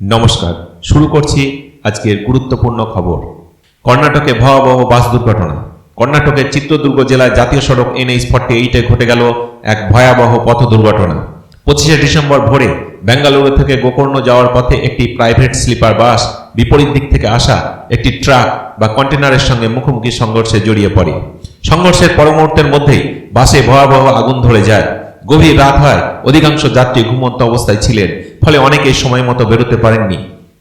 নমস্কার, শুরু করছি আজকের গুরুত্বপূর্ণ খবর। কর্ণাটকে ভয়াবহ বাস দুর্ঘটনা। কর্ণাটকের চিত্রদুর্গ জেলায় জাতীয় সড়ক NH-48-এ ঘটে গেল এক ভয়াবহ পথ দুর্ঘটনা। 25শে ডিসেম্বর ভোরে বেঙ্গালুরু থেকে গোকর্ণ যাওয়ার পথে একটি প্রাইভেট স্লিপার বাস বিপরীত দিক থেকে আসা একটি ট্রাক বা কন্টেনারের সঙ্গে মুখোমুখি সংঘর্ষে জড়িয়ে পড়ে। সংঘর্ষের পর মুহূর্তের মধ্যেই বাসে ভয়াবহ আগুন ধরে যায়। গভীর রাত হয়, অধিকাংশ যাত্রী ঘুমন্ত অবস্থায় ছিলেন, ফলে অনেকেই সময় মতো বেরোতে পারেননি।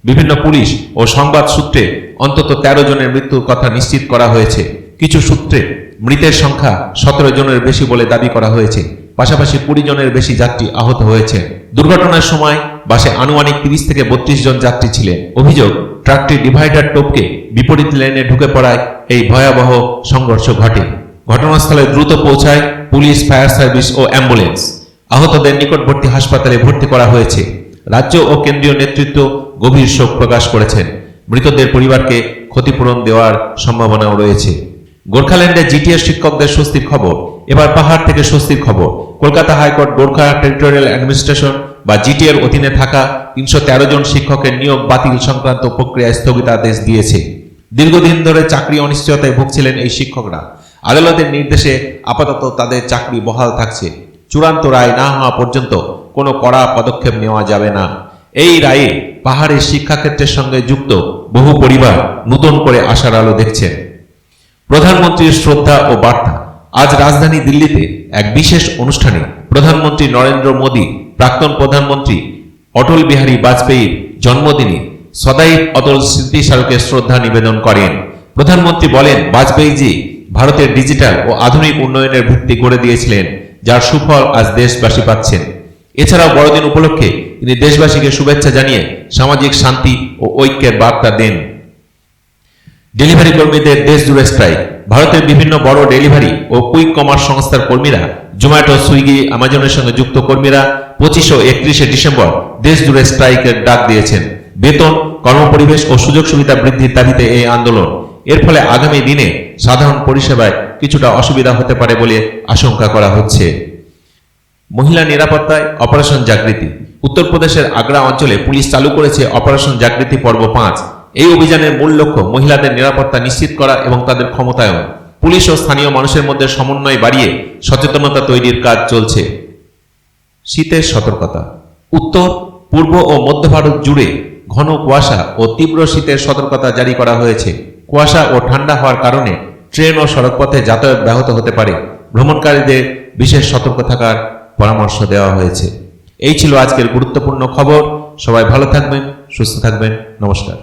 বিভিন্ন পুলিশ ও সংবাদ সূত্রে অন্তত 13 জনের মৃত্যুর কথা নিশ্চিত করা হয়েছে। কিছু সূত্রে মৃতের সংখ্যা 17 জনের বেশি বলে দাবি করা হয়েছে। পাশাপাশি 20 জনের বেশি যাত্রী আহত হয়েছে। দুর্ঘটনার সময় বাসে আনুমানিক 30 থেকে 32 জন যাত্রী ছিলেন। অভিযোগ, ট্রাকটি ডিভাইডার টপকে বিপরীত লেনে ঢুকে পড়ায় এই ভয়াবহ সংঘর্ষ ঘটে। ঘটনাস্থলে দ্রুত পৌঁছায় পুলিশ, ফায়ার সার্ভিস ও অ্যাম্বুলেন্স। আহতদের নিকটবর্তী হাসপাতালে ভর্তি করা হয়েছে। রাজ্য ও কেন্দ্রীয় নেতৃত্ব গভীর শোক প্রকাশ করেছেন। মৃতদের পরিবারকে ক্ষতিপূরণ দেওয়ার সম্ভাবনাও রয়েছে। গোর্খাল্যান্ডে জিটিএ শিক্ষকদের স্বস্তির খবর। এবার পাহাড় থেকে স্বস্তির খবর। Kolkata high court Gorkha territorial administration বা জিটিএর অধীনে থাকা 313 জন শিক্ষকের নিয়োগ বাতিল সংক্রান্ত প্রক্রিয়ায় স্থগিতাদেশ দিয়েছে। দীর্ঘদিন ধরে চাকরি অনিশ্চয়তায় ভুগছিলেন এই শিক্ষকরা। আদালতের নির্দেশে আপাতত তাদের চাকরি বহাল থাকছে। চূড়ান্ত রায় না হওয়া পর্যন্ত কোনো কড়া পদক্ষেপ নেওয়া যাবে না। এই রায়ে পাহাড়ের শিক্ষাক্ষেত্রের সঙ্গে যুক্ত বহু পরিবার নতুন করে আশার আলো দেখছেন। প্রধানমন্ত্রীর শ্রদ্ধা ও বার্তা। আজ রাজধানী দিল্লিতে এক বিশেষ অনুষ্ঠানে প্রধানমন্ত্রী নরেন্দ্র মোদী প্রাক্তন প্রধানমন্ত্রী অটল বিহারী বাজপেয়ীর জন্মদিনে সদাইব অটল স্মৃতি স্মারকে শ্রদ্ধা নিবেদন করেন। প্রধানমন্ত্রী বলেন, বাজপেয়ীজি ভারতের ডিজিটাল ও আধুনিক উন্নয়নের ভিত্তি গড়ে দিয়েছিলেন, যার সুফল আজ দেশবাসী পাচ্ছেন। এছাড়াও বড়দিন উপলক্ষে তিনি দেশবাসীকে শুভেচ্ছা জানিয়ে সামাজিক শান্তি ও ঐক্যের বার্তা দেন। ডেলিভারি কর্মীদের দেশ জুড়ে স্ট্রাইক। ভারতের বিভিন্ন বড় ডেলিভারি ও কুইক কমার্স সংস্থার কর্মীরা, জোম্যাটো, সুইগি, আমাজনের সঙ্গে যুক্ত কর্মীরা 25 ও 31শে ডিসেম্বর দেশ জুড়ে স্ট্রাইকের ডাক দিয়েছেন। বেতন, কর্মপরিবেশ ও সুযোগ সুবিধা বৃদ্ধির দাবিতে এই আন্দোলন। এর ফলে আগামী দিনে সাধারণ পরিষেবায় কিছুটা অসুবিধা হতে পারে বলে আশঙ্কা করা হচ্ছে। মহিলা নিরাপত্তায় অপারেশন জাগৃতি। উত্তরপ্রদেশের আগ্রা অঞ্চলে পুলিশ চালু করেছে অপারেশন জাগৃতি পর্ব 5। এই অভিযানের মূল লক্ষ্য মহিলাদের নিরাপত্তা নিশ্চিত করা এবং তাদের ক্ষমতায়ন। পুলিশ ও স্থানীয় মানুষের মধ্যে সমন্বয় বাড়িয়ে সচেতনতা তৈরির কাজ চলছে। শীতের সতর্কতা। উত্তর, পূর্ব ও মধ্য ভারত জুড়ে ঘন কুয়াশা ও তীব্র শীতের সতর্কতা জারি করা হয়েছে। কুয়াশা ও ঠান্ডা হওয়ার কারণে ট্রেন ও সড়কপথে যাতায়াত ব্যাহত হতে পারে। ভ্রমণকারীদের বিশেষ সতর্ক থাকার পরামর্শ দেওয়া হয়েছে। এই ছিল আজকের গুরুত্বপূর্ণ খবর। সবাই ভালো থাকবেন, সুস্থ থাকবেন। নমস্কার।